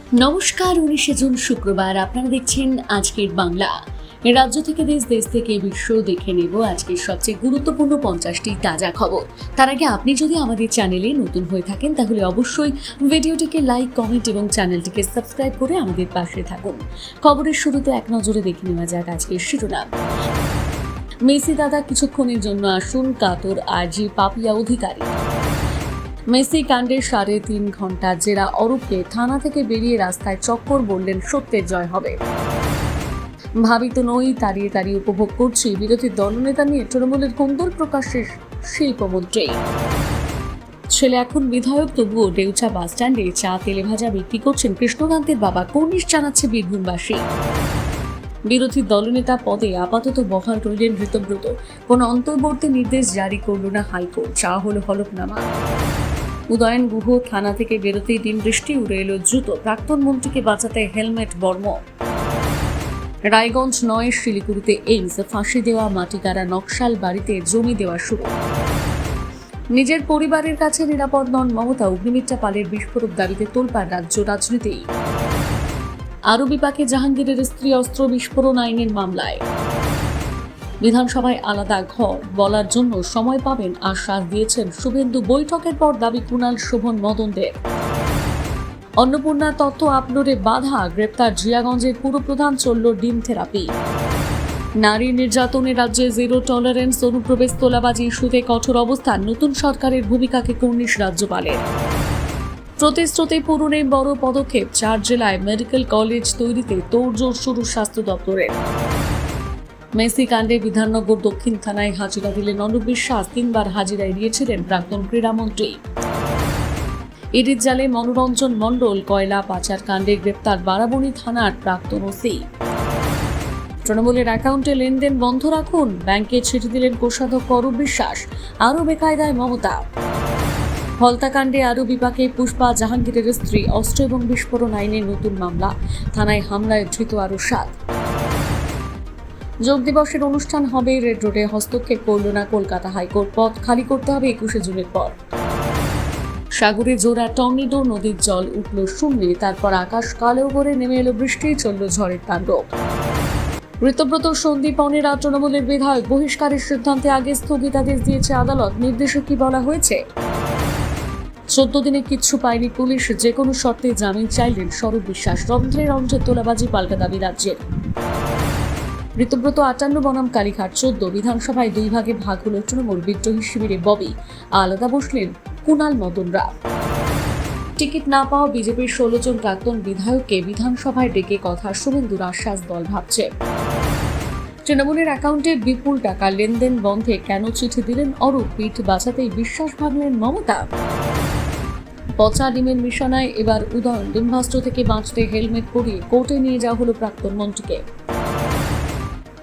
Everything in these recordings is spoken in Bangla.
নমস্কার। 19শে জুন শুক্রবার আপনারা দেখছেন আজকের বাংলা। রাজ্য থেকে দেশ থেকে বিশ্ব দেখে নেব আজকের সবচেয়ে গুরুত্বপূর্ণ 50টি তাজা খবর। তার আগে আপনি যদি আমাদের চ্যানেলে নতুন হয়ে থাকেন তাহলে অবশ্যই ভিডিওটিকে লাইক, কমেন্ট এবং চ্যানেলটিকে সাবস্ক্রাইব করে আমাদের পাশে থাকুন। খবরের শুরুতে এক নজরে দেখে নেওয়া যাক আজকের শিরোনাম। মেসি দাদা কিছুক্ষণের জন্য আসুন, কাতর আরজি পাপিয়া অধিকারী। মেসি কাণ্ডের 3.5 ঘন্টা জেরা অরূপকে থানা থেকে বেরিয়ে রাস্তায় চক্কর, বললেন সত্যের জয় হবে। ভাবিত নই, তাড়িয়ে উপভোগ করছি। বিরোধী দলনেতা নিয়ে তৃণমূলের কোন্দল প্রকাশের শিল্পমন্ত্রী। ছেলে এখন বিধায়ক, তবুও ডেউচা বাসস্ট্যান্ডে চা তেলে ভাজা বিক্রি করছেন কৃষ্ণকান্তের বাবা, কর্নিশ জানাচ্ছে বীরভূমবাসী। বিরোধী দলনেতা পদে আপাতত বহাল রইলেন ঋতব্রত, কোন অন্তর্বর্তী নির্দেশ জারি করল না হাইকোর্ট, চা হল হলফনামা। উদয়ন গুহ থানা থেকে বেরোতেই দিন বৃষ্টি, উড়ে এলো দ্রুত, প্রাক্তন মন্ত্রীকে বাঁচাতে হেলমেট বর্ম। রায়গঞ্জ নয়, শিলিগুড়িতে এইমস, ফাঁসি দেওয়া মাটিকারা নকশাল বাড়িতে জমি দেওয়া শুরু। নিজের পরিবারের কাছে নিরাপদ নন মমতা, অগ্নিমিত্রা পালের বিস্ফোরক দাবিতে তোলপাড় রাজ্য রাজনীতি। আরও বিপাকে জাহাঙ্গীরের স্ত্রী অস্ত্র বিস্ফোরণ আইনের মামলায়। বিধানসভায় আলাদা ঘর বলার জন্য সময় পাবেন, আশ্বাস দিয়েছেন শুভেন্দু। বৈঠকের পর দাবি কুণাল, শোভন, মদনদের। অন্নপূর্ণা তথ্য আপলোডে বাধা, গ্রেপ্তার জিয়াগঞ্জের পুরপ্রধান, চলল ডিম থেরাপি। নারী নির্যাতনে রাজ্যে জিরো টলারেন্স, অনুপ্রবেশ তোলাবাজি ইস্যুতে কঠোর অবস্থান, নতুন সরকারের ভূমিকাকে কর্নিশ রাজ্যপালের। প্রতিশ্রুতি পূরণে বড় পদক্ষেপ, 4 জেলায় মেডিকেল কলেজ তৈরিতে তোড়জোড় শুরু স্বাস্থ্য দপ্তরের। মেসি কাণ্ডে বিধাননগর দক্ষিণ থানায় হাজিরা দিলেন অনুপ বিশ্বাস, 3 বার হাজিরা এড়িয়েছিলেন প্রাক্তন ক্রীড়ামন্ত্রী। ইডির জালে মনোরঞ্জন মণ্ডল, কয়লা পাচার কাণ্ডে গ্রেপ্তার বারাবণী থানার প্রাক্তন ওসি। তৃণমূলের অ্যাকাউন্টে লেনদেন বন্ধ রাখুন, ব্যাংকে চিঠি দিলেন কোষাধ্যক্ষ অরূপ বিশ্বাস, আরও বেকায়দায় মমতা। হলতাকাণ্ডে আরও বিপাকে পুষ্পা, জাহাঙ্গীরের স্ত্রী, অস্ত্র এবং বিস্ফোরণ আইনে নতুন মামলা, থানায় হামলায় ধৃত আরও 7। যোগ দিবসের অনুষ্ঠান হবে রেড রোডে, হস্তক্ষেপ করল না কলকাতা হাইকোর্ট, পথ খালি করতে হবে 21শে জুনের পর। সাগরে জোড়া টর্নেডো, নদীর জল উঠল শূন্যে, তারপর আকাশ কালো করে নেমে এলো বৃষ্টি, চলল ঝড়ের তাণ্ডব। ঋতব্রত সন্দীপনেরা তৃণমূলের বিধায়ক, বহিষ্কারের সিদ্ধান্তে আগে স্থগিতাদেশ দিয়েছে আদালত। নির্দেশে কি বলা হয়েছে? 14 দিনে কিচ্ছু পায়নি পুলিশ, যে কোনো শর্তে জামিন চাইলেন স্বরূপ বিশ্বাস। রন্ধ্রে তোলাবাজি পাল্টা দাবি রাজ্যের। ঋতব্রত 58 বনাম কালীঘাট 14, বিধানসভায় 2 ভাগে ভাগ হল তৃণমূল, বিদ্রোহী শিবিরে ববি, আলাদা বসলেন কুণাল, মদনরা। টিকিট না পাওয়া বিজেপির 16 জন প্রাক্তন বিধায়ককে বিধানসভায় ডেকে কথা শুভেন্দুর, আশ্বাস দল ভাবছে। তৃণমূলের অ্যাকাউন্টে বিপুল টাকা লেনদেন বন্ধে কেন চিঠি দিলেন অরূপ, পিঠ বাঁচাতেই বিশ্বাস ভাঙলেন মমতা। পচা ডিমের মিশনায় এবার উদয়ন, ডিম্বাস্ত্র থেকে বাঁচতে হেলমেট পরিয়ে কোর্টে নিয়ে যাওয়া হলো প্রাক্তন মন্ত্রীকে।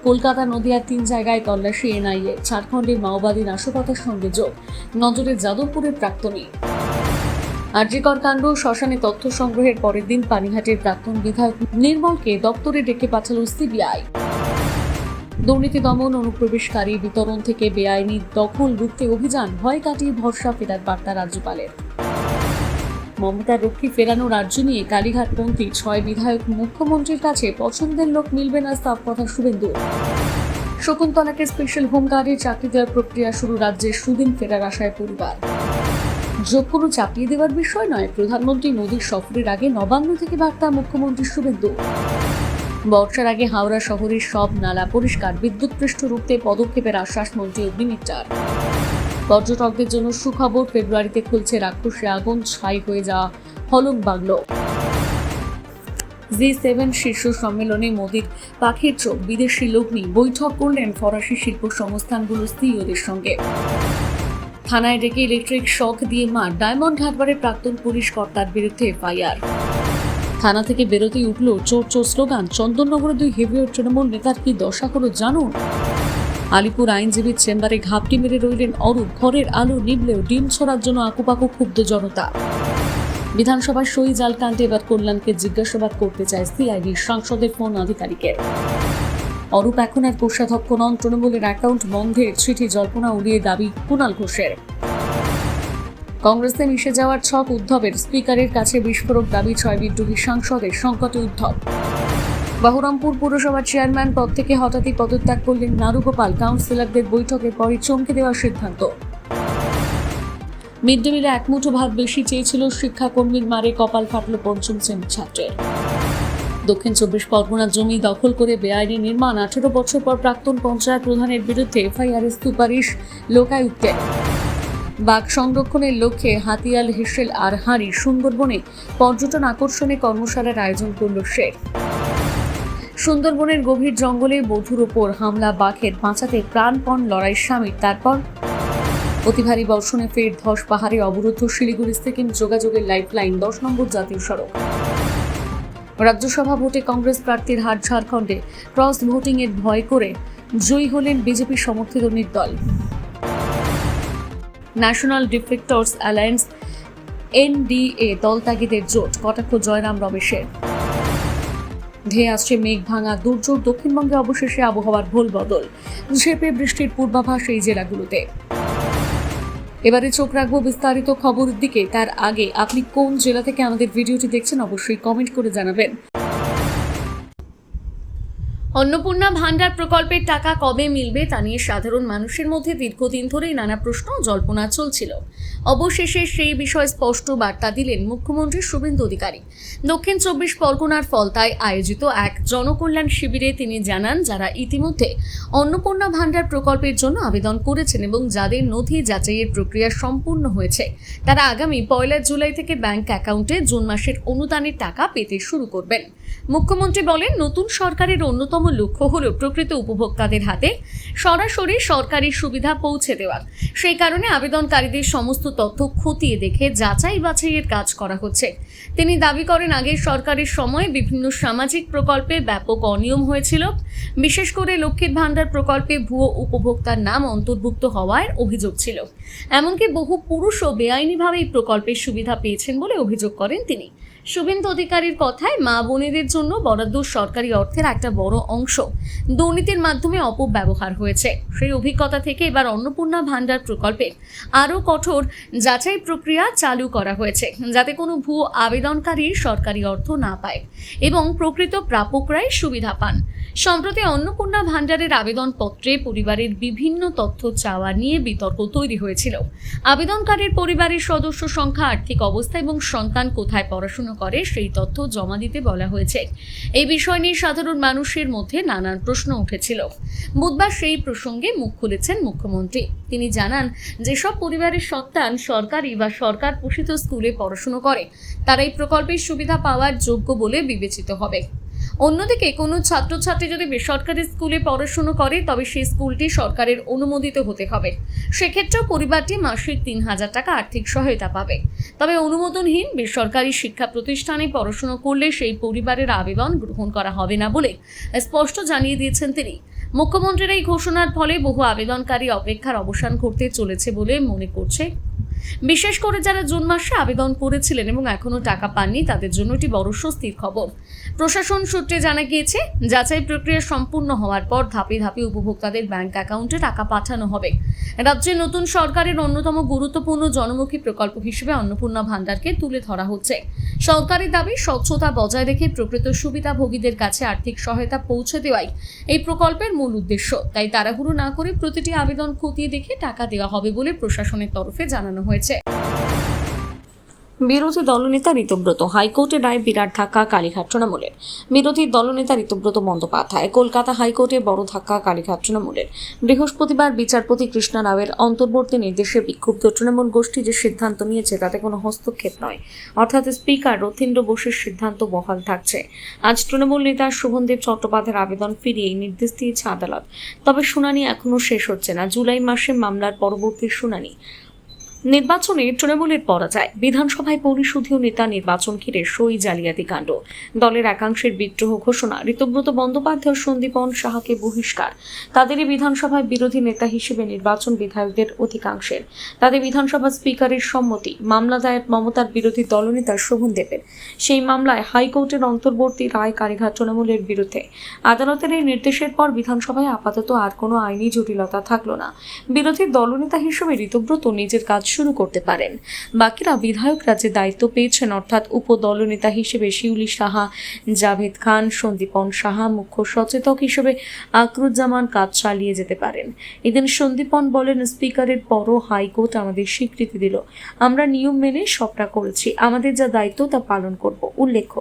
কলকাতা, নদিয়ার 3 জায়গায় তল্লাশি এনআইএ, ঝাড়খণ্ডের মাওবাদী নাশকতার সঙ্গে যোগ, নজরে যাদবপুরের প্রাক্তনী। আরজিকর কাণ্ড, শ্মশানে তথ্য সংগ্রহের পরের দিন পানিহাটির প্রাক্তন বিধায়ক নির্মলকে দপ্তরে ডেকে পাঠালো সিবিআই। দুর্নীতি দমন, অনুপ্রবেশকারী বিতরণ থেকে বেআইনি দখল রুখতে অভিযান, ভয় কাটিয়ে ভরসা ফেরার বার্তা রাজ্যপালের। মমতার রক্ষী ফেরানো রাজ্য নিয়ে কালীঘাটপন্থী 6 বিধায়ক মুখ্যমন্ত্রীর কাছে পছন্দের লোক মিলবে না, সাফ কথা শুভেন্দু। শকুন্তলাকে স্পেশাল হোমগার্ডে চাকরি দেওয়ার প্রক্রিয়া শুরু, রাজ্যের সুদিন ফেরার আশায় পরিবার। যোগ কোনো চাপিয়ে দেওয়ার বিষয় নয়, প্রধানমন্ত্রী মোদীর সফরের আগে নবান্ন থেকে বার্তা মুখ্যমন্ত্রী শুভেন্দু। বর্ষার আগে হাওড়া শহরের সব নালা পরিষ্কার, বিদ্যুৎ পৃষ্ঠ রুখতে পদক্ষেপের আশ্বাস মন্ত্রী অগ্নিমিত্রার। পর্যটকদের জন্য সুখবর, ফেব্রুয়ারিতে খুলছে রাক্ষসে আগুন, ছাই হয়ে যাওয়া হলক বাংলো। G7 শীর্ষ সম্মেলনে মোদীর পাখির চোখ, বিদেশি লগ্নি, বৈঠক করলেন ফরাসি শিল্প সংস্থানগুলোর সিইওদের সঙ্গে। থানায় ডেকে ইলেকট্রিক শক দিয়ে মার, ডায়মন্ড হারবারের প্রাক্তন পুলিশ কর্তার বিরুদ্ধে এফআইআর। থানা থেকে বেরোতেই উঠল চোর চোর স্লোগান, চন্দননগরে 2 হেভিওয়েট তৃণমূল নেতার কি দশা হলো জানুন। আলিপুর আইনজীবীর চেম্বারে ঘাপটি মেরে রইলেন অরূপ, ঘরের আলো নিবলেও ডিম ছড়ার জন্য আকুপাকু ক্ষুব্ধ জনতা। বিধানসভার সই জাল কাণ্ডে এবার কল্যাণকে জিজ্ঞাসাবাদ করতে চায় সিআইডি, সাংসদের ফোন আধিকারিকের। অরূপ এখন আর কোষাধ্যক্ষ নন, তৃণমূলের অ্যাকাউন্ট বন্ধের চিঠি জল্পনা উড়িয়ে দাবি কুণাল ঘোষের। কংগ্রেসে মিশে যাওয়ার ছক উদ্ধবের, স্পিকারের কাছে বিস্ফোরক দাবি 6 বিদ্রোহী সাংসদের, সংকটে উদ্ধব। বহরমপুর পুরসভার চেয়ারম্যান পদ থেকে হঠাৎই পদত্যাগ করলেন নারুগোপাল, কাউন্সিলরদের বৈঠকের পরই চমকে দেওয়ার সিদ্ধান্ত। মিড ডে মিলে এক মুঠো ভাত বেশি চেয়েছিল শিক্ষাকর্মীর, মারে কপাল ফাটল পঞ্চম শ্রেণীর ছাত্রের। দক্ষিণ 24 পরগনার জমি দখল করে বেআইনি নির্মাণ, 18 বছর পর প্রাক্তন পঞ্চায়েত প্রধানের বিরুদ্ধে এফআইআরের সুপারিশ লোকায়ুক্তের। বাঘ সংরক্ষণের লক্ষ্যে হাতিয়াল, হেসেল আর হাঁড়ি সুন্দরবনে পর্যটন আকর্ষণে কর্মশালার আয়োজন করল শের। সুন্দরবনের গভীর জঙ্গলে বধূর ওপর হামলা, বাঘের বাঁচাতে প্রাণপণ লড়াই স্বামীর, তারপর অতি ভারী বর্ষণে ফের ধস, পাহাড়ে অবরুদ্ধ শিলিগুড়ি সিকিম যোগাযোগের লাইফলাইন, 10 নম্বর জাতীয় সড়ক। রাজ্যসভা ভোটে কংগ্রেস প্রার্থীর হার, ঝাড়খণ্ডে ক্রস ভোটিং এর ভয় করে জয়ী হলেন বিজেপি সমর্থিত নির্দল। ন্যাশনাল ডিফেক্টর্স অ্যালায়েন্স এনডিএ দলত্যাগীদের জোট, কটাক্ষ জয়রাম রমেশের। ধেয়ে আসছে মেঘ ভাঙা দুর্যোগ, দক্ষিণবঙ্গে অবশেষে আবহাওয়ার ভোল বদল, ঝেঁপে বৃষ্টির পূর্বাভাস এই জেলাগুলোতে। এবারে চোখ রাখবো বিস্তারিত খবরের দিকে। তার আগে আপনি কোন জেলা থেকে আমাদের ভিডিওটি দেখছেন অবশ্যই কমেন্ট করে জানাবেন। অন্নপূর্ণা ভান্ডার প্রকল্পের টাকা কবে মিলবে তা নিয়ে সাধারণ মানুষের মধ্যে দীর্ঘদিন ধরেই নানা প্রশ্ন ও জল্পনা চলছিল। অবশেষে সেই বিষয়ে স্পষ্ট বার্তা দিলেন মুখ্যমন্ত্রী শুভেন্দু অধিকারী। দক্ষিণ 24 পরগনার ফলতায় আয়োজিত এক জনকল্যাণ শিবিরে তিনি জানান, যারা ইতিমধ্যে অন্নপূর্ণা ভান্ডার প্রকল্পের জন্য আবেদন করেছেন এবং যাদের নথি যাচাইয়ের প্রক্রিয়া সম্পূর্ণ হয়েছে, তারা আগামী 1 জুলাই থেকে ব্যাংক অ্যাকাউন্টে জুন মাসের অনুদানের টাকা পেতে শুরু করবেন। মুখ্যমন্ত্রী বলেন, নতুন সরকারের অন্যতম লক্ষ্য হল প্রকৃত উপভোক্তাদের হাতে সরাসরি সরকারি সুবিধা পৌঁছে দেওয়া। সেই কারণে আবেদনকারীদের সমস্ত তথ্য খতিয়ে দেখে যাচাই বাছাইয়ের কাজ করা হচ্ছে। তিনি দাবি করেন, আগের সরকারের সময় বিভিন্ন সামাজিক প্রকল্পে ব্যাপক অনিয়ম হয়েছিল। বিশেষ করে লক্ষ্মীর ভান্ডার প্রকল্পে ভুয়ো উপভোক্তার নাম অন্তর্ভুক্ত হওয়ার অভিযোগ ছিল। এমনকি বহু পুরুষও বেআইনিভাবে এই প্রকল্পের সুবিধা পেয়েছেন বলে অভিযোগ করেন তিনি। শুভেন্দু অধিকারীর কথায়, মা বোনেদের জন্য বরাদ্দ সরকারি অর্থের একটা বড় অংশ দুর্নীতির মাধ্যমে অপব্যবহার হয়েছে। সেই অভিজ্ঞতা থেকে এবার অন্নপূর্ণা ভান্ডার প্রকল্পে আরও কঠোর যাচাই প্রক্রিয়া চালু করা হয়েছে, যাতে কোনো ভুয়ো আবেদনকারী সরকারি অর্থ না পায় এবং প্রকৃত প্রাপকরাই সুবিধা পান। সম্প্রতি অন্নপূর্ণা ভান্ডারের আবেদনপত্রে পরিবারের বিভিন্ন তথ্য চাওয়া নিয়ে বিতর্ক তৈরি হয়েছিল। আবেদনকারীর পরিবারের সদস্য সংখ্যা, আর্থিক অবস্থা এবং সন্তান কোথায় পড়াশোনা করে সেই তথ্য জমা দিতে বলা হয়েছে। এই বিষয় নিয়ে সাধারণ মানুষের মধ্যে নানান প্রশ্ন উঠেছিল। বুধবার সেই প্রসঙ্গে মুখ খুলেছেন মুখ্যমন্ত্রী। তিনি জানান, যেসব পরিবারের সন্তান সরকারি বা সরকার পোষিত স্কুলে পড়াশোনা করে, তারা এই প্রকল্পের সুবিধা পাওয়ার যোগ্য বলে বিবেচিত হবে। অন্যদিকে কোনো ছাত্রছাত্রী যদি বেসরকারি স্কুলে পড়াশোনা করে, তবে সেই স্কুলটি সরকারের অনুমোদিত হতে হবে। সেক্ষেত্রেও পরিবারটি মাসিক 3,000 টাকা আর্থিক সহায়তা পাবে। তবে অনুমোদনহীন বেসরকারি শিক্ষা প্রতিষ্ঠানে পড়াশোনা করলে সেই পরিবারের আবেদন গ্রহণ করা হবে না বলে স্পষ্ট জানিয়ে দিয়েছেন তিনি। মুখ্যমন্ত্রীর এই ঘোষণার ফলে বহু আবেদনকারী অপেক্ষার অবসান ঘটতে চলেছে বলে মনে করছে। বিশেষ করে যারা জুন মাসে আবেদন করেছিলেন এবং এখনো টাকা পাননি, তাদের জন্য এটি বড় স্বস্তির খবর। প্রশাসন সূত্রে জানা গিয়েছে, যাচাই প্রক্রিয়া সম্পূর্ণ হওয়ার পর ধাপে ধাপে উপভোক্তাদের ব্যাংক অ্যাকাউন্টে টাকা পাঠানো হবে। রাজ্যে নতুন সরকারের অন্যতম গুরুত্বপূর্ণ জনমুখী প্রকল্প হিসেবে অন্নপূর্ণা ভান্ডারকে তুলে ধরা হচ্ছে। সরকারি দাবি, স্বচ্ছতা বজায় রেখে প্রকৃত সুবিধাভোগীদের কাছে আর্থিক সহায়তা পৌঁছে দেওয়াই এই প্রকল্পের মূল উদ্দেশ্য। তাই তাড়াহুড়ো না করে প্রতিটি আবেদন খতিয়ে দেখে টাকা দেওয়া হবে বলে প্রশাসনের তরফে জানানো হয়েছে। বিরোধী দলনেতা ঋতব্রত, হাইকোর্টের রায় বিরাট ধাক্কা কালীঘাট তৃণমূলের। বিরোধী দলনেতা ঋতব্রত বন্দ্যোপাধ্যায় কলকাতা হাইকোর্টে বড় ধাক্কা কালীঘাট তৃণমূলের। বৃহস্পতিবার বিচারপতি কৃষ্ণা রাওয়ের অন্তর্বর্তী নির্দেশে বিক্ষুব্ধ তৃণমূল গোষ্ঠী যে সিদ্ধান্ত নিয়েছে তাতে কোনো হস্তক্ষেপ নয়, অর্থাৎ স্পিকার রথীন্দ্র বোসের সিদ্ধান্ত বহাল থাকছে। আজ তৃণমূল নেতা শোভনদেব চট্টোপাধ্যায়ের আবেদন ফিরিয়ে নির্দেশ দিয়েছে আদালত। তবে শুনানি এখনও শেষ হচ্ছে না। জুলাই মাসে মামলার পরবর্তী শুনানি। নির্বাচনে তৃণমূলের পরাজয়, বিধানসভায় পরিষদীয় নেতা নির্বাচন ঘিরে সই জালিয়াতি কাণ্ড, দলের একাংশের বিদ্রোহ ঘোষণা, ঋতব্রত বন্দ্যোপাধ্যায়, সন্দীপন সাহাকে বহিষ্কার, তাদেরই বিধানসভায় বিরোধী নেতা হিসেবে নির্বাচন, বিধায়কদের অধিকাংশের তাদের বিধানসভা স্পিকারের সম্মতি, মামলা দায়ের মমতার বিরোধী দলনেতা শোভনদেবের। সেই মামলায় হাইকোর্টের অন্তর্বর্তী রায় কালীঘাট তৃণমূলের বিরুদ্ধে। আদালতের এই নির্দেশের পর বিধানসভায় আপাতত আর কোনো আইনি জটিলতা থাকলো না। বিরোধী দলনেতা হিসেবে ঋতব্রত নিজের কাজ শুরু করতে পারেন। বাকিরা বিধায়ক রাজ্যে দায়িত্ব পেয়েছেন, অর্থাৎ উপদলনেতা হিসেবে শিউলি সাহা, জাভেদ খান, সন্দীপন সাহা, মুখ্য সচেতক হিসেবে আকরুজ্জামান কাজ চালিয়ে যেতে পারেন। এদিন সন্দীপন বলেন, স্পিকারের পরও হাইকোর্ট আমাদের স্বীকৃতি দিল, আমরা নিয়ম মেনে সবটা করেছি, আমাদের যা দায়িত্ব তা পালন করব। উল্লেখ্য,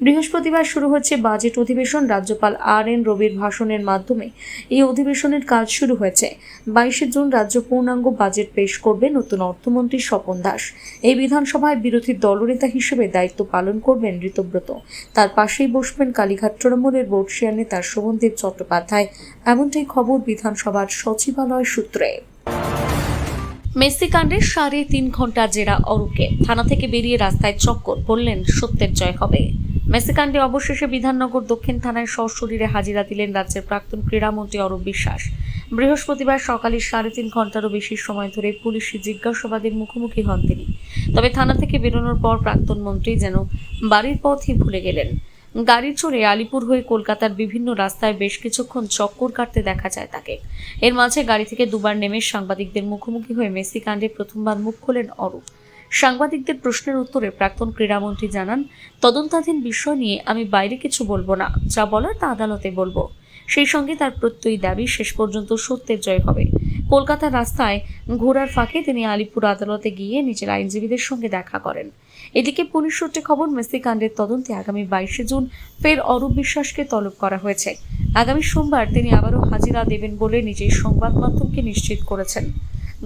বৃহস্পতিবার শুরু হচ্ছে বাজেট অধিবেশন। রাজ্যপাল আর.এন. রবির ভাষণের মাধ্যমে এই অধিবেশনের কাজ শুরু হয়েছে। 22 জুন রাজ্য পূর্ণাঙ্গ বাজেট পেশ করবে নতুন অর্থমন্ত্রী স্বপন দাস। এই বিধানসভায় বিরোধী দলনেতা হিসেবে দায়িত্ব পালন করবেন ঋতব্রত। তার পাশেই বসবেন কালীঘাট তৃণমূলের বর্ষিয়ান নেতা শোভনদেব চট্টোপাধ্যায়। এমনটাই খবর বিধানসভার সচিবালয় সূত্রে। মেসি কাণ্ডে 3.5 ঘন্টা জেরা অরূপকে, থানা থেকে বেরিয়ে রাস্তায় চক্কর, বললেন সত্যের জয় হবে। মেসি কাণ্ডে অবশেষে বিধাননগর দক্ষিণ থানায় সশরীরে হাজিরা দিলেন রাজ্যের প্রাক্তন ক্রীড়ামন্ত্রী অরূপ বিশ্বাস। বৃহস্পতিবার সকালে 3.5 ঘন্টারও বেশি সময় ধরে পুলিশি জিজ্ঞাসাবাদের মুখোমুখি হন তিনি। তবে থানা থেকে বেরোনোর পর প্রাক্তন মন্ত্রী যেন বাড়ির পথই ভুলে গেলেন। গাড়ি চড়ে আলিপুর হয়ে কলকাতার বিভিন্ন রাস্তায় বেশ কিছুক্ষণ চক্কর কাটতে দেখা যায় তাকে। এর মাঝে গাড়ি থেকে দুবার নেমে সাংবাদিকদের মুখোমুখি হয়ে মেসি কাণ্ডে প্রথমবার মুখ খোলেন অরূপ। সাংবাদিকদের প্রশ্নের উত্তরে প্রাক্তন ক্রীড়ামন্ত্রী জানান, তদন্তাধীন বিষয় নিয়ে আমি বাইরে কিছু বলবো না, যা বলার তা আদালতে বলবো। সেই সঙ্গে তার প্রত্যয়ী দাবি শেষ পর্যন্ত সত্যের জয় হবে। কলকাতার রাস্তায় ঘোরার ফাঁকে তিনি আলিপুর আদালতে গিয়ে নিজের আইনজীবীদের সঙ্গে দেখা করেন। এদিকে পুলিশ সূত্রে খবর, মেসি কাণ্ডের তদন্তে আগামী 22 জুন ফের অরূপ বিশ্বাসকে তলব করা হয়েছে। আগামী সোমবার তিনি আবারও হাজিরা দেবেন বলে নিজেই সংবাদ মাধ্যমকে নিশ্চিত করেছেন।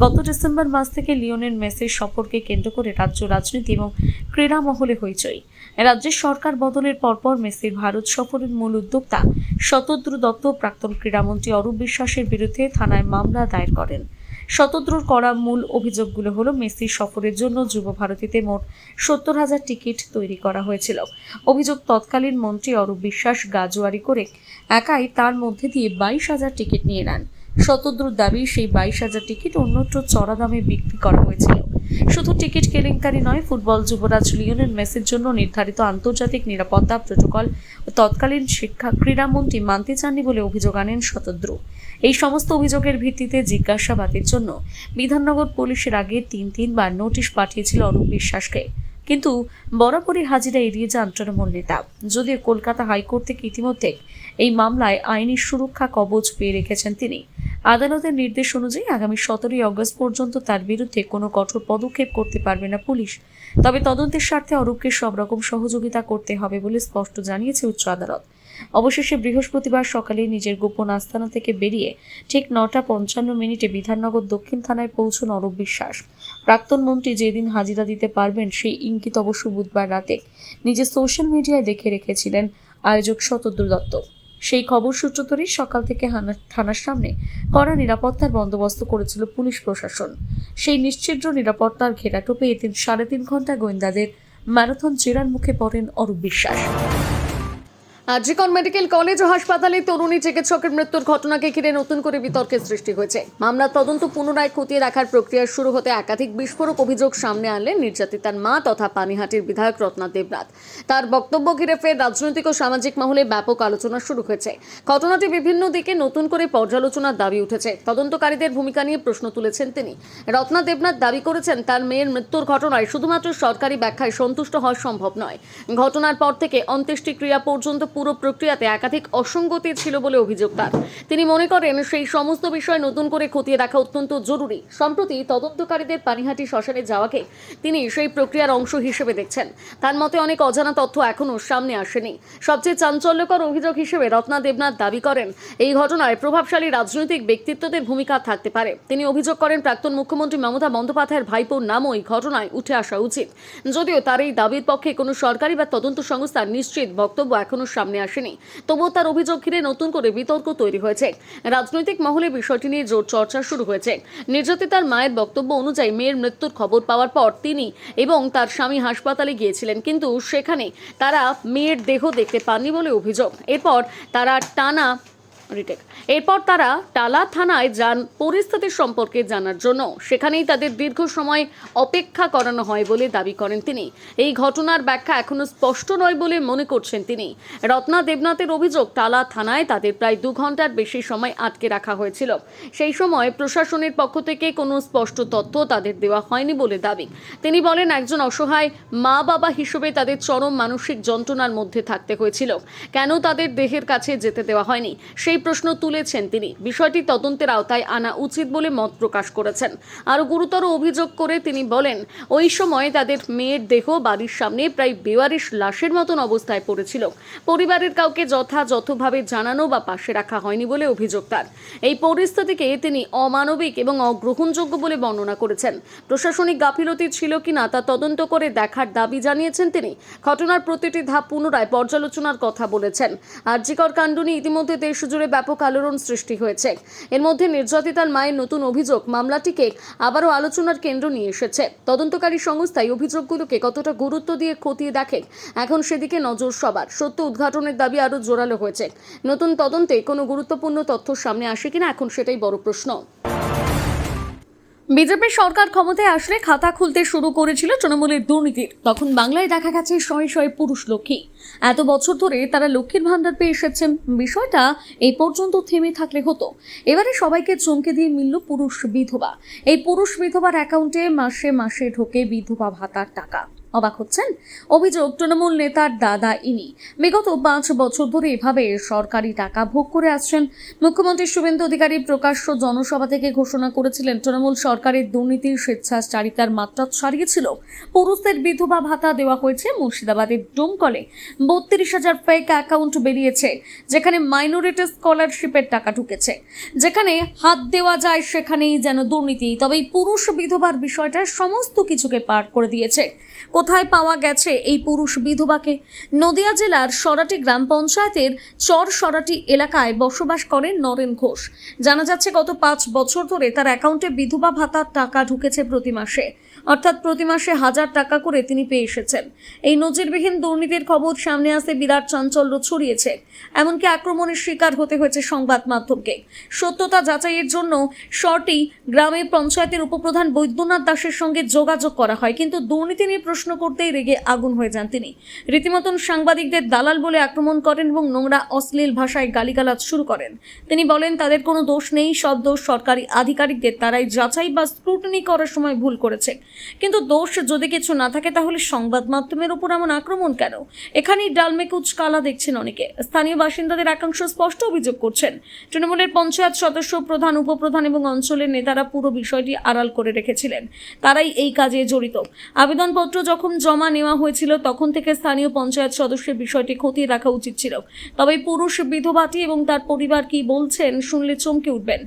গত ডিসেম্বর মাস থেকে লিওনেল মেসির সফরকে কেন্দ্র করে রাজ্য রাজনীতি এবং ক্রীড়া মহলে হইচই। রাজ্যের সরকার বদলের পরপর মেসির ভারত সফরের মূল উদ্যোক্তা শতদ্রু দত্ত প্রাক্তন ক্রীড়ামন্ত্রী অরূপ বিশ্বাসের বিরুদ্ধে থানায় মামলা দায়ের করেন। শতদ্রুর করা মূল অভিযোগগুলো হলো, মেসির সফরের জন্য যুব ভারতীতে মোট 70,000 টিকিট তৈরি করা হয়েছিল। অভিযোগ, তৎকালীন মন্ত্রী অরূপ বিশ্বাস গাজুয়ারি করে একাই তার মধ্যে দিয়ে 22,000 টিকিট নিয়ে নেন। শতদ্রুর দাবি, সেই 22,000 টিকিট অন্যত্র চড়া দামে বিক্রি করা হয়েছিল। শুধু টিকিট কেলেঙ্কারি নয়, ফুটবল যুবরাজ লিওনেল মেসির জন্য নির্ধারিত আন্তর্জাতিক নিরাপত্তা প্রোটোকল তৎকালীন শিক্ষা ক্রীড়ামন্ত্রী মানতে চাননি বলে অভিযোগ আনেন শতদ্রু। এই সমস্ত অভিযোগের ভিত্তিতে জিজ্ঞাসাবাদের জন্য বিধাননগর পুলিশের আগে 3বার নোটিশ পাঠিয়েছিল অরূপ বিশ্বাসকে, কিন্তু বরাবরই হাজিরা এড়িয়ে যান তৃণমূল নেতা। যদিও কলকাতা হাইকোর্ট থেকে ইতিমধ্যে এই মামলায় আইনি সুরক্ষা কবচ পেয়ে রেখেছেন তিনি। আদালতের নির্দেশ অনুযায়ী আগামী 17 আগস্ট পর্যন্ত তার বিরুদ্ধে কোনো কঠোর পদক্ষেপ করতে পারবে না পুলিশ। তবে তদন্তের স্বার্থে অরূপকে সব রকম সহযোগিতা করতে হবে বলে স্পষ্ট জানিয়েছে উচ্চ আদালত। অবশেষে বৃহস্পতিবার সকালে নিজের গোপন আস্তানা থেকে বেরিয়ে ঠিক 9:55 বিধাননগর দক্ষিণ থানায় পৌঁছন অরূপ বিশ্বাস। প্রাক্তন মন্ত্রী যেদিন হাজিরা দিতে পারবেন সেই ইঙ্গিত অবশ্য বুধবার রাতে নিজের সোশ্যাল মিডিয়ায় দেখে রেখেছিলেন আয়োজক শতদ্রু দত্ত। সেই খবর সূত্র ধরেই সকাল থেকে থানার সামনে কড়া নিরাপত্তার বন্দোবস্ত করেছিল পুলিশ প্রশাসন। সেই নিশ্চিদ্র নিরাপত্তার ঘেরাটোপে এদিন 3.5 ঘন্টা গোয়েন্দাদের ম্যারাথন জেরার মুখে পড়েন অরূপ বিশ্বাস। আরজিকর মেডিকেল কলেজ ও হাসপাতালে তরুণী চিকিৎসকের মৃত্যুর ঘটনাকে ঘিরে নতুন করে বিতর্কের সৃষ্টি হয়েছে। মামলার তদন্ত পুনরায় খতিয়ে রাখার প্রক্রিয়া শুরু হতে একাধিক বিস্ফোরক অভিযোগ সামনে আনলেন নির্যাতিতার মা তথা পানিহাটির বিধায়ক রত্না দেবনাথ। তার বক্তব্য ঘিরে ফের রাজনৈতিক ও সামাজিক মহলে ব্যাপক আলোচনা শুরু হয়েছে। ঘটনাটি বিভিন্ন দিকে নতুন করে পর্যালোচনার দাবি উঠেছে। তদন্তকারীদের ভূমিকা নিয়ে প্রশ্ন তুলেছেন তিনি। রত্না দেবনাথ দাবি করেছেন, তার মেয়ের মৃত্যুর ঘটনায় শুধুমাত্র সরকারি ব্যাখ্যায় সন্তুষ্ট হওয়া সম্ভব নয়। ঘটনার পর থেকে অন্ত্যেষ্টিক্রিয়া পর্যন্ত পুরো প্রক্রিয়াতে একাধিক অসঙ্গতি ছিল বলে অভিযোগ তার। তিনি মনে করেন, সেই সমস্ত বিষয় নতুন করে খতিয়ে দেখা অত্যন্ত জরুরি। সম্প্রতি তদন্তকারীদের পানিহাটি শ্মশানে যাওয়াকে তিনি সেই প্রক্রিয়ার অংশ হিসেবে দেখছেন। তার মতে অনেক অজানা তথ্য এখনও সামনে আসেনি। সবচেয়ে চাঞ্চল্যকর অভিযোগ হিসেবে রত্না দেবনাথ দাবি করেন, এই ঘটনায় প্রভাবশালী রাজনৈতিক ব্যক্তিত্বদের ভূমিকা থাকতে পারে। তিনি অভিযোগ করেন, প্রাক্তন মুখ্যমন্ত্রী মমতা বন্দ্যোপাধ্যায়ের ভাইপোর নামও এই ঘটনায় উঠে আসা উচিত। যদিও তার এই দাবির পক্ষে কোনো সরকারি বা তদন্ত সংস্থার নিশ্চিত বক্তব্য এখনও সামনে আসেনি, তবুও তার অভিযোগ ঘিরে নতুন করে বিতর্ক তৈরি হয়েছে। রাজনৈতিক মহলে বিষয়টি নিয়ে জোর চর্চা শুরু হয়েছে। নির্যাতিতার মায়ের বক্তব্য অনুযায়ী মেয়ের মৃত্যুর খবর পাওয়ার পর তিনি এবং তার স্বামী হাসপাতালে গিয়েছিলেন, কিন্তু সেখানে তারা মেয়ের দেহ দেখতে পাননি বলে অভিযোগ। এরপর তারা টানা রিটেক। এরপর তারা টালা থানায় যান পরিস্থিতি সম্পর্কে জানার জন্য। সেখানেই তাদের দীর্ঘ সময় অপেক্ষা করানো হয় বলে দাবি করেন তিনি। এই ঘটনার ব্যাখ্যা এখনো স্পষ্ট নয় বলে মনে করছেন তিনি। রত্না দেবনাথের অভিযোগ, টালা থানায় তাদের প্রায় 2 ঘন্টার বেশি সময় আটকে রাখা হয়েছিল। সেই সময় প্রশাসনের পক্ষ থেকে কোনো স্পষ্ট তথ্য তাদের দেওয়া হয়নি বলে দাবি। তিনি বলেন, একজন অসহায় মা বাবা হিসেবে তাদের চরম মানসিক যন্ত্রণার মধ্যে থাকতে হয়েছিল। কেন তাদের দেহের কাছে যেতে দেওয়া হয়নি সেই প্রশ্ন তুলেছেন তিনি। বিষয়টি তদন্তের আওতায় আনা উচিত বলে মত প্রকাশ করেছেন। আরও গুরুতর অভিযোগ করে তিনি বলেন, ওই সময় তাদের মেয়ের দেহ বাড়ির সামনে প্রায় বেওয়ারিশ লাশের মতন অবস্থায় পড়েছিল। পরিবারের কাউকে যথাযথভাবে জানানো বা পাশে রাখা হয়নি বলে অভিযোগ তার। এই পরিস্থিতিকে তিনি অমানবিক এবং অগ্রহণযোগ্য বলে বর্ণনা করেছেন। প্রশাসনিক গাফিলতি ছিল কিনা তা তদন্ত করে দেখার দাবি জানিয়েছেন তিনি। ঘটনার প্রতিটি ধাপ পুনরায় পর্যালোচনার কথা বলেছেন। আরজিকর কাণ্ড নিয়ে ইতিমধ্যে দেশ জুড়ে ব্যাপক আলোড়ন সৃষ্টি হয়েছে। এর মধ্যে নির্যাতিতার মায়ের নতুন অভিযোগ মামলাটিকে আবারও আলোচনার কেন্দ্র নিয়ে এসেছে। তদন্তকারী সংস্থায় অভিযোগগুলোকে কতটা গুরুত্ব দিয়ে খতিয়ে দেখে এখন সেদিকে নজর সবার। সত্য উদ্ঘাটনের দাবি আরও জোরালো হয়েছে। নতুন তদন্তে কোনো গুরুত্বপূর্ণ তথ্য সামনে আসে কিনা এখন সেটাই বড় প্রশ্ন। বিজেপি সরকার ক্ষমতায় আসলে খাতা খুলতে শুরু করেছিল তৃণমূলের দুর্নীতির। তখন বাংলায় দেখা গেছে শয়ে শয়ে পুরুষ লক্ষ্মী। এত বছর ধরে তারা লক্ষ্মীর ভান্ডার পেয়ে এসেছেন। বিষয়টা এই পর্যন্ত থেমে থাকলে হতো। এবারে সবাইকে চমকে দিয়ে মিলল পুরুষ বিধবা। এই পুরুষ বিধবার অ্যাকাউন্টে মাসে মাসে ঢোকে বিধবা ভাতার টাকা। অবাক হচ্ছেন? অভিযোগ, তৃণমূল নেতার দাদা ইনি বিগত 5 বছর ধরে এভাবে সরকারি টাকা ভোগ করে আসছেন। মুখ্যমন্ত্রী শুভেন্দু অধিকারী প্রকাশ্য জনসভা থেকে ঘোষণা করেছিলেন, তৃণমূল সরকারের দুর্নীতির স্বেচ্ছাচারিতার মাত্রা ছাড়িয়েছিল। পুরুষদের বিধবা ভাতা দেওয়া হয়েছে। মুর্শিদাবাদের ডোমকলে 32,000 ফেক অ্যাকাউন্ট বেরিয়েছে, যেখানে মাইনরিটি স্কলারশিপের টাকা ঢুকেছে। যেখানে হাত দেওয়া যায় সেখানেই যেন দুর্নীতি। তবে এই পুরুষ বিধবার বিষয়টা সমস্ত কিছুকে পার করে দিয়েছে। কোথায় পাওয়া গেছে এই পুরুষ বিধবাকে? নদিয়া জেলার সরাটি গ্রাম পঞ্চায়েতের চর সরাটি এলাকায় বসবাস করেন নরেন ঘোষ। জানা যাচ্ছে গত 5 বছর ধরে তার অ্যাকাউন্টে বিধবা ভাতার টাকা ঢুকেছে প্রতি মাসে। অর্থাৎ প্রতি মাসে 1000 টাকা করে তিনি পেয়ে এসেছেন। এই নজিরবিহীন দুর্নীতির খবর সামনে আসতে বিরাট চাঞ্চল্য ছড়িয়েছে। এমনকি আক্রমণের শিকার হতে হয়েছে সংবাদ মাধ্যমকে। সত্যতা যাচাইয়ের জন্য সরটি গ্রামের পঞ্চায়েতের উপপ্রধান বৈদ্যনাথ দাসের সঙ্গে যোগাযোগ করা হয়, কিন্তু দুর্নীতি নিয়ে প্রশ্ন করতেই রেগে আগুন হয়ে যান তিনি। রীতিমতন সাংবাদিকদের দালাল বলে আক্রমণ করেন এবং নোংরা অশ্লীল ভাষায় গালিগালাজ শুরু করেন। তিনি বলেন, তাদের কোনো দোষ নেই, সব দোষ সরকারি আধিকারিকদের। তারাই যাচাই বা স্ক্রুটিনি করার সময় ভুল করেছে। কিন্তু দোষ যদি কিছু না থাকে তাহলে সংবাদ মাধ্যমের উপর এমন আক্রমণ কেন? এখানেই ডালমে কুচ কালা দেখছেন অনেকে। স্থানীয় বাসিন্দাদের একাংশ স্পষ্ট অভিযোগ করছেন, তৃণমূলের পঞ্চায়েত সদস্য, প্রধান, উপপ্রধান এবং অঞ্চলের নেতারা পুরো বিষয়টি আড়াল করে রেখেছিলেন। তারাই এই কাজে জড়িত। আবেদনপত্র যখন জমা নেওয়া হয়েছিল তখন থেকে স্থানীয় পঞ্চায়েত সদস্যের বিষয়টি খতিয়ে রাখা উচিত ছিল। তবে পুরুষ বিধবাটি এবং তার পরিবার কি বলছেন শুনলে চমকে উঠবেন।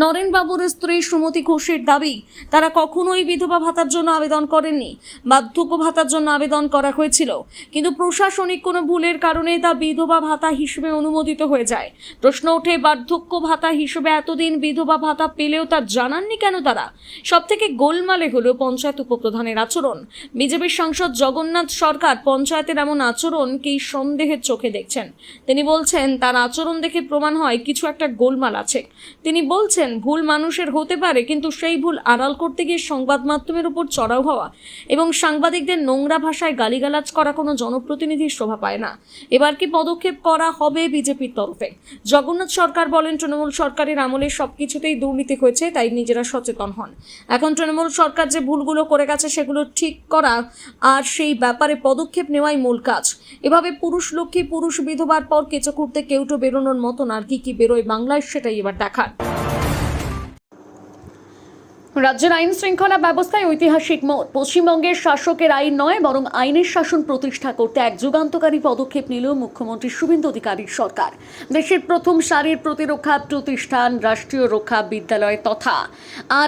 নরেন বাবুর স্ত্রী সুমতি ঘোষের দাবি, তারা কখনোই বিধবা ভাতার জন্য আবেদন করেননি। বার্ধক্য ভাতার জন্য আবেদন করা হয়েছিল, কিন্তু প্রশাসনিক কোনো ভুলের কারণে তা বিধবা ভাতা হিসেবে অনুমোদিত হয়ে যায়। প্রশ্ন ওঠে, বার্ধক্য ভাতা হিসেবে এতদিন বিধবা ভাতা পেলেও তা জানাননি কেন তারা? সবথেকে গোলমালে হলো পঞ্চায়েত উপপ্রধানের আচরণ। বিজেপির সাংসদ জগন্নাথ সরকার পঞ্চায়েতের এমন আচরণকেই সন্দেহের চোখে দেখছেন। তিনি বলছেন, তার আচরণ দেখে প্রমাণ হয় কিছু একটা গোলমাল আছে। তিনি বলছেন, ভুল মানুষের হতে পারে, কিন্তু সেই ভুল আড়াল করতে গিয়ে সংবাদ মাধ্যমের উপর চড়াও হওয়া এবং সাংবাদিকদের নোংরা ভাষায় গালিগালাজ করা কোনো জনপ্রতিনিধির শোভা পায় না। এবার কি পদক্ষেপ করা হবে বিজেপির তরফে? জগন্নাথ সরকার বলেন, তৃণমূল সরকারের আমলে সবকিছুতেই দুর্নীতি হয়েছে, তাই নিজেরা সচেতন হন। এখন তৃণমূল সরকার যে ভুলগুলো করে গেছে সেগুলো ঠিক করা আর সেই ব্যাপারে পদক্ষেপ নেওয়াই মূল কাজ। এভাবে পুরুষ লক্ষ্মী, পুরুষ বিধবার পর কেঁচো করতে কেউটো বেরোনোর মতন আর কি বেরোয় বাংলায়, সেটাই এবার দেখার। রাজ্যের আইন শৃঙ্খলা ব্যবস্থায় ঐতিহাসিক মোড়। পশ্চিমবঙ্গের শাসকের আইন নয়, বরং আইনের শাসন প্রতিষ্ঠা করতে এক যুগান্তকারী পদক্ষেপ নিল মুখ্যমন্ত্রী শুভেন্দু অধিকারীর সরকার। দেশের প্রথম সারির প্রতিরক্ষা প্রতিষ্ঠান, রাষ্ট্রীয় রক্ষা বিদ্যালয় তথা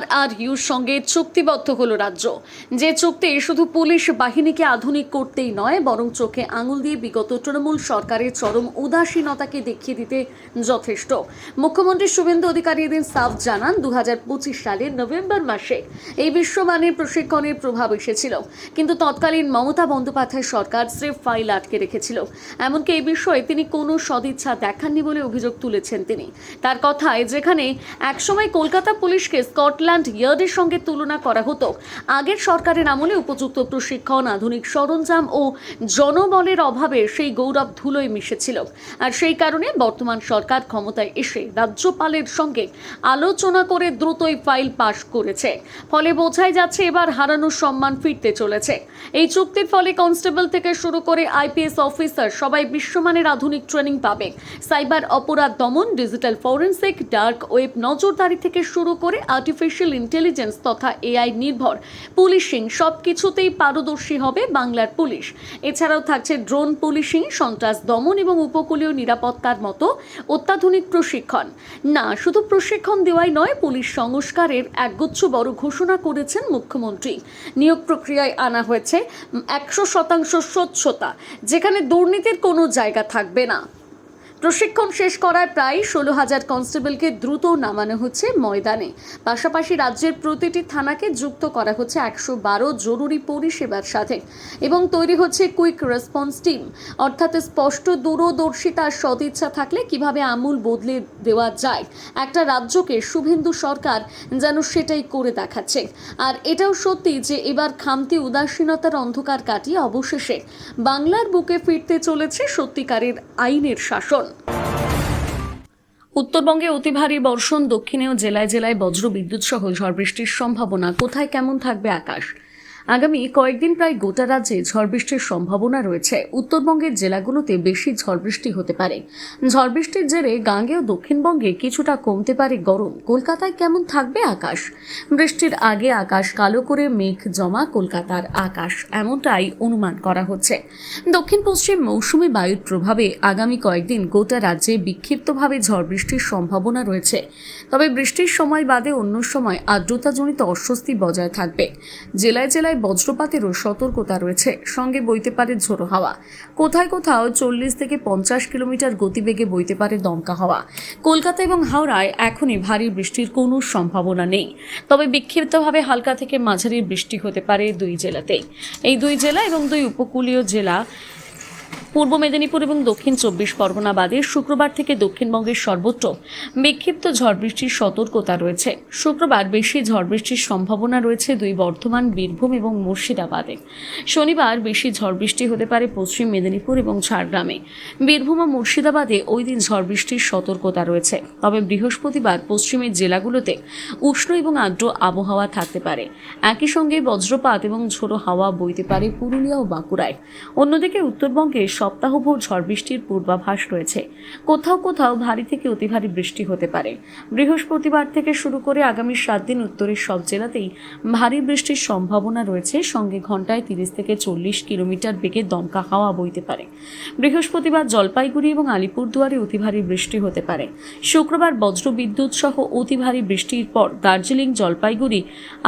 RRUর সঙ্গে চুক্তিবদ্ধ হল রাজ্য। যে চুক্তি শুধু পুলিশ বাহিনীকে আধুনিক করতেই নয়, বরং চোখে আঙুল দিয়ে বিগত তৃণমূল সরকারের চরম উদাসীনতাকে দেখিয়ে দিতে যথেষ্ট। মুখ্যমন্ত্রী শুভেন্দু অধিকারী এদিন সাফ জানান, 2025 সালের নভেম্বর ডিসেম্বর মাসে এই বিশ্বমানের প্রশিক্ষণের প্রভাব এসেছিল, কিন্তু তৎকালীন মমতা বন্দ্যোপাধ্যায় সরকার স্রেফ ফাইল আটকে রেখেছিল। এমনকি এই বিষয়ে তিনি কোনো সদিচ্ছা দেখাননি বলে অভিযোগ তুলেছেন তিনি। তার কথায়, যেখানে একসময় কলকাতা পুলিশকে স্কটল্যান্ড ইয়ার্ডের সঙ্গে তুলনা করা হতো, আগের সরকারের আমলে উপযুক্ত প্রশিক্ষণ, আধুনিক সরঞ্জাম ও জনবলের অভাবে সেই গৌরব ধুলোয় মিশেছিল। আর সেই কারণে বর্তমান সরকার ক্ষমতায় এসে রাজ্যপালের সঙ্গে আলোচনা করে দ্রুতই ফাইল পাশ করেছে। ফলে বোঝাই যাচ্ছে এবার হারানোর সম্মান ফিরতে চলেছে। এই চুক্তির ফলে কনস্টেবল থেকে শুরু করে আইপিএস অফিসার সবাই বিশ্বমানের আধুনিক ট্রেনিং পাবে। সাইবার অপরাধ দমন, ডিজিটাল ফরেন্সিক, ডার্ক ওয়েব নজরদারি থেকে শুরু করে আর্টিফিশিয়াল ইন্টেলিজেন্স তথা এআই নির্ভর পুলিশিং সবকিছুতেই পারদর্শী হবে বাংলার পুলিশ। এছাড়াও থাকছে ড্রোন পুলিশিং, সন্ত্রাস দমন এবং উপকূলীয় নিরাপত্তার মতো অত্যাধুনিক প্রশিক্ষণ। না, শুধু প্রশিক্ষণ দেওয়াই নয়, পুলিশ সংস্কারের একগুচ্ছ বড় ঘোষণা করেছেন মুখ্যমন্ত্রী। নিয়োগ প্রক্রিয়ায় আনা হয়েছে 100% স্বচ্ছতা, যেখানে দুর্নীতির কোনো জায়গা থাকবে না। প্রশিক্ষণ শেষ করার প্রায় 16,000 কনস্টেবলকে দ্রুত নামানো হচ্ছে ময়দানে। পাশাপাশি রাজ্যের প্রতিটি থানাকে যুক্ত করা হচ্ছে 112 জরুরি পরিষেবার সাথে এবং তৈরি হচ্ছে কুইক রেসপন্স টিম, অর্থাৎ স্পষ্ট দূরদর্শিতার সদিচ্ছা থাকলে কিভাবে আমূল বদলে দেওয়া যায় একটা রাজ্যকে, শুভেন্দু সরকার যেন সেটাই করে দেখাচ্ছে। আর এটাও সত্যি যে এবার খামতি উদাসীনতার অন্ধকার কাটিয়ে অবশেষে বাংলার বুকে ফিরতে চলেছে সত্যিকারের আইনের শাসন। উত্তরবঙ্গে অতি ভারী বর্ষণ, দক্ষিণেও জেলায় জেলায় বজ্র বিদ্যুৎ সহ ঝড় বৃষ্টির সম্ভাবনা। কোথায় কেমন থাকবে আকাশ? আগামী কয়েকদিন প্রায় গোটা রাজ্যে ঝড় বৃষ্টির সম্ভাবনা রয়েছে। উত্তরবঙ্গের জেলাগুলোতে বেশি ঝড় বৃষ্টি হতে পারে। ঝড় বৃষ্টির জেরে গাঙ্গে ও দক্ষিণবঙ্গে কিছুটা কমতে পারে গরম। কলকাতায় কেমন থাকবে আকাশ? বৃষ্টির আগে আকাশ কালো করে মেঘ জমা কলকাতার আকাশ, এমনটাই অনুমান করা হচ্ছে। দক্ষিণ পশ্চিম মৌসুমী বায়ুর প্রভাবে আগামী কয়েকদিন গোটা রাজ্যে বিক্ষিপ্তভাবে ঝড় বৃষ্টির সম্ভাবনা রয়েছে। তবে বৃষ্টির সময় বাদে অন্য সময় আর্দ্রতাজনিত অস্বস্তি বজায় থাকবে। জেলায় জেলায় বজ্রপাতেরও সতর্কতা রয়েছে, সঙ্গে বইতে পারে ঝোড়ো হাওয়া। কোথায় কোথাও 40 থেকে 50 কিলোমিটার গতিবেগে বইতে পারে দমকা হাওয়া। কলকাতা এবং হাওড়ায় এখনই ভারী বৃষ্টির কোনো সম্ভাবনা নেই, তবে বিক্ষিপ্তভাবে হালকা থেকে মাঝারি বৃষ্টি হতে পারে দুই জেলাতেই। এই দুই জেলা এবং দুই উপকূলীয় জেলা পূর্ব মেদিনীপুর এবং দক্ষিণ 24 পরগনা বাদে শুক্রবার থেকে দক্ষিণবঙ্গের সর্বত্র বিক্ষিপ্ত ঝড় বৃষ্টির সতর্কতা রয়েছে। শুক্রবার বেশি ঝড় বৃষ্টির সম্ভাবনা রয়েছে দুই বর্ধমান, বীরভূম এবং মুর্শিদাবাদে। শনিবার বেশি ঝড় বৃষ্টি হতে পারে পশ্চিম মেদিনীপুর এবং ঝাড়গ্রামে। বীরভূম ও মুর্শিদাবাদে ওই দিন ঝড় বৃষ্টির সতর্কতা রয়েছে। তবে বৃহস্পতিবার পশ্চিমের জেলাগুলোতে উষ্ণ এবং আর্দ্র আবহাওয়া থাকতে পারে। একই সঙ্গে বজ্রপাত এবং ঝোড়ো হাওয়া বইতে পারে পুরুলিয়া ও বাঁকুড়ায়। অন্যদিকে উত্তরবঙ্গে সপ্তাহভর ঝড় বৃষ্টির পূর্বাভাস রয়েছে। কোথাও কোথাও ভারী থেকে অতি ভারী বৃষ্টি হতে পারে। বৃহস্পতিবার থেকে শুরু করে আগামী 7 দিন উত্তরের সব জেলাতেই ভারী বৃষ্টির সম্ভাবনা রয়েছে, সঙ্গে ঘন্টায় 30 থেকে 40 কিলোমিটার বেগে দমকা হাওয়া বইতে পারে। বৃহস্পতিবার জলপাইগুড়ি এবং আলিপুরদুয়ারে অতি ভারী বৃষ্টি হতে পারে। শুক্রবার বজ্র বিদ্যুৎ সহ অতি ভারী বৃষ্টির পর দার্জিলিং, জলপাইগুড়ি,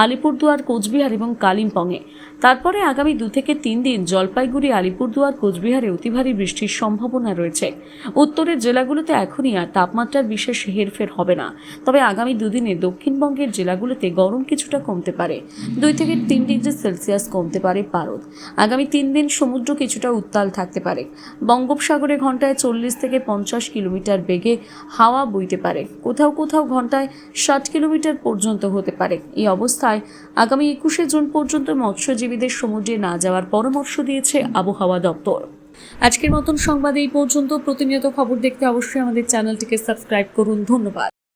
আলিপুরদুয়ার, কোচবিহার এবং কালিম্পংয়ে। তারপরে আগামী 2 থেকে 3 দিন জলপাইগুড়ি, আলিপুরদুয়ার, কোচবিহারে অতি ভারী বৃষ্টির সম্ভাবনা রয়েছে। উত্তরের জেলাগুলোতে এখনই আর তাপমাত্রার বিশেষ হেরফের হবে না, তবে আগামী 2 দিনে দক্ষিণবঙ্গের জেলাগুলোতে গরম কিছুটা কমতে পারে। 2 থেকে 3 ডিগ্রি সেলসিয়াস কমতে পারে পারদ। আগামী 3 দিন সমুদ্র কিছুটা উত্তাল থাকতে পারে। বঙ্গোপসাগরে ঘন্টায় 40 থেকে 50 কিলোমিটার বেগে হাওয়া বইতে পারে। কোথাও কোথাও ঘন্টায় 60 কিলোমিটার পর্যন্ত হতে পারে। এই অবস্থায় আগামী 21শে জুন পর্যন্ত মৎস্যজীবীদের সমুদ্রে না যাওয়ার পরামর্শ দিয়েছে আবহাওয়া দপ্তর। আজকের মতন সংবাদ এই পর্যন্ত। প্রতিনিয়ত খবর দেখতে অবশ্যই আমাদের চ্যানেলটিকে সাবস্ক্রাইব করুন। ধন্যবাদ।